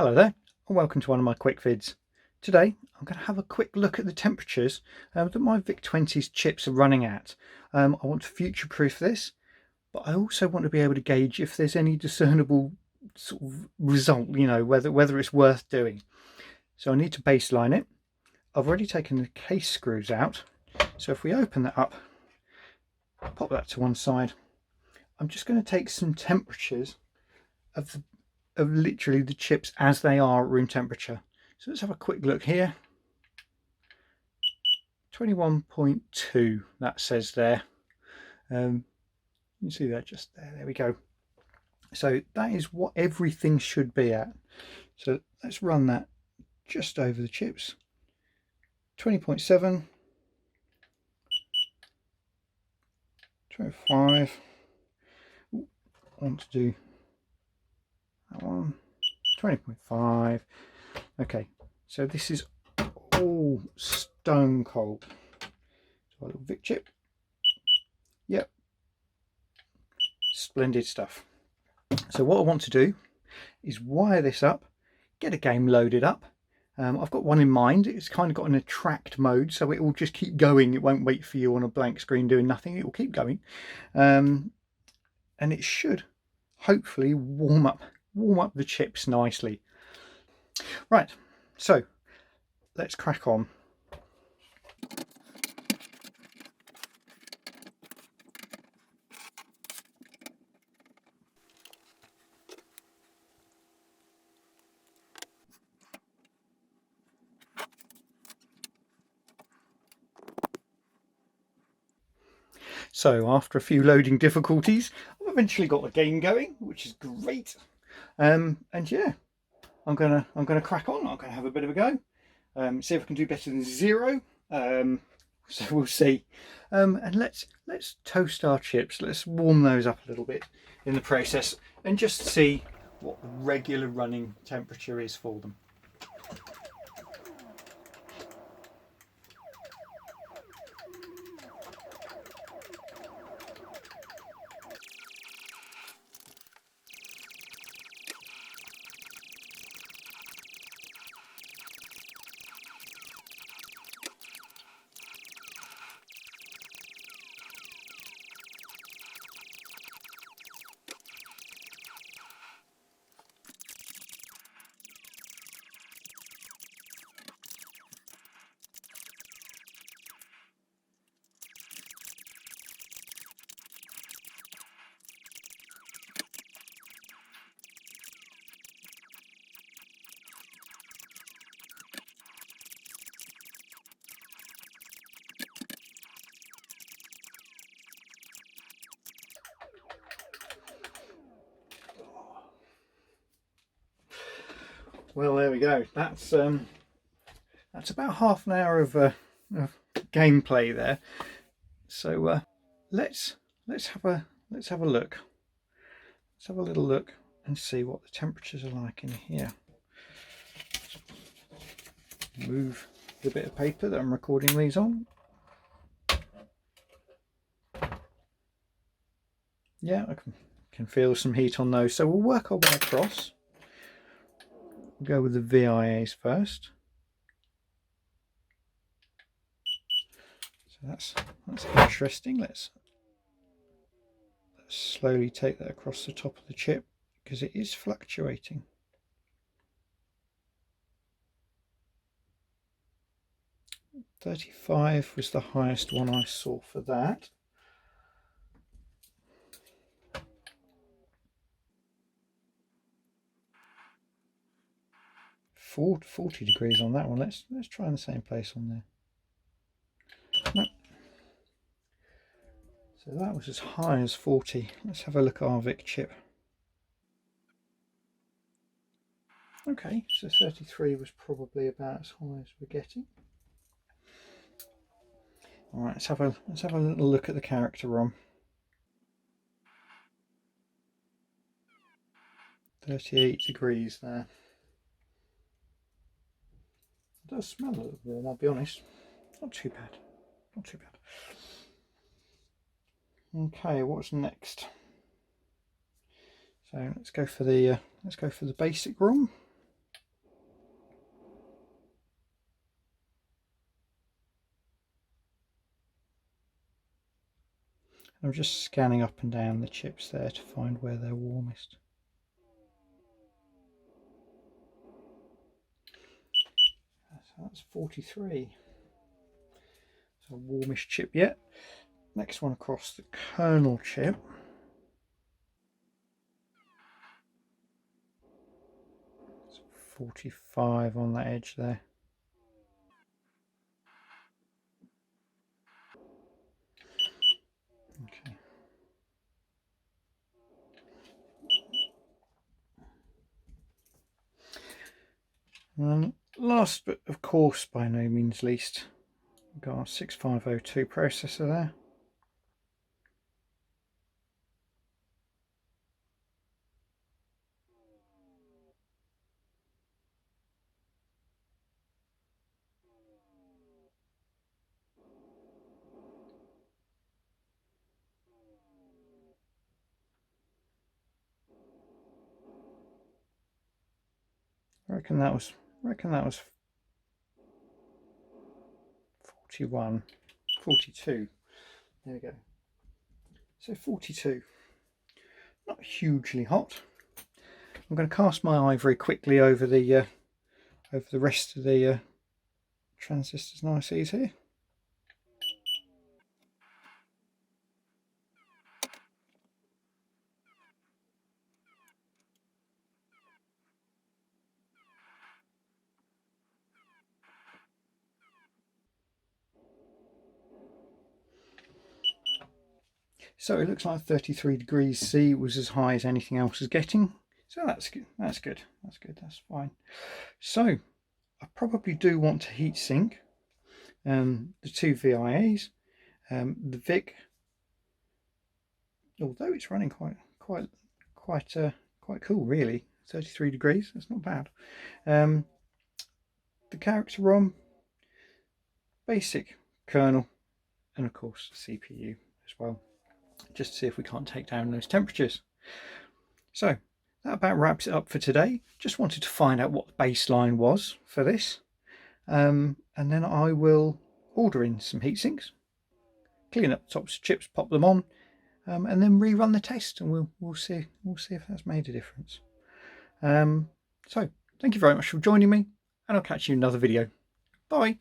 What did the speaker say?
Hello there, and welcome to one of my quick vids. Today I'm going to have a quick look at the temperatures that my VIC20's chips are running at. I want to future-proof this, but I also want to be able to gauge if there's any discernible sort of result, whether it's worth doing. So I need to baseline it. I've already taken the case screws out, so if we open that up, pop that to one side, I'm just going to take some temperatures of literally the chips as they are at room temperature. So let's have a quick look here. 21.2 that says there. You can see that just there we go. So that is what everything should be at. So let's run that just over the chips. 20.7, 25. Ooh, I want to do that one. 20.5. Okay, so this is all stone cold. So a little Vic chip. Yep, splendid stuff. So what I want to do is wire this up, get a game loaded up. I've got one in mind. It's kind of got an attract mode, so it will just keep going. It won't wait for you on a blank screen doing nothing. It will keep going, and it should hopefully warm up the chips nicely. Right, so let's crack on. So after a few loading difficulties, I've eventually got the game going, which is great. And yeah, I'm gonna crack on. I'm gonna have a bit of a go. See if I can do better than 0. So we'll see. And let's toast our chips. Let's warm those up a little bit in the process and just see what the regular running temperature is for them. Well, there we go. That's about half an hour of gameplay there. So let's have a look. Let's have a little look and see what the temperatures are like in here. Move the bit of paper that I'm recording these on. Yeah, I can feel some heat on those. So we'll work our way across. We'll go with the VIAs first. So that's interesting. Let's slowly take that across the top of the chip because it is fluctuating. .35 was the highest one I saw for that. Four, 40 degrees on that one. Let's try in the same place on there. Nope. So that was as high as 40. Let's have a look at our VIC chip. Okay, so 33 was probably about as high as we're getting. All right, let's have a little look at the character ROM. 38 degrees there. It does smell a little warm, I'll be honest. Not too bad. Not too bad. Okay, what's next? So let's go for the basic ROM. I'm just scanning up and down the chips there to find where they're warmest. So that's 43. So warmest chip yet. Next one across, the kernel chip. It's 45 on that edge there. Okay. And last but of course by no means least, we've got our 6502 processor there. I reckon that was 41, 42. There we go. So 42. Not hugely hot. I'm going to cast my eye very quickly over the rest of the transistors and ICs here. So it looks like 33 degrees C was as high as anything else is getting. So that's good. That's good. That's good. That's fine. So I probably do want to heat sink the two VIAs. The VIC, although it's running quite cool, really. 33 degrees. That's not bad. The character ROM, basic kernel, and of course CPU as well, just to see if we can't take down those temperatures. So that about wraps it up for today. Just wanted to find out what the baseline was for this, and then I will order in some heat sinks, clean up the tops of chips, pop them on, and then rerun the test, and we'll see if that's made a difference. So thank you very much for joining me, and I'll catch you in another video. Bye.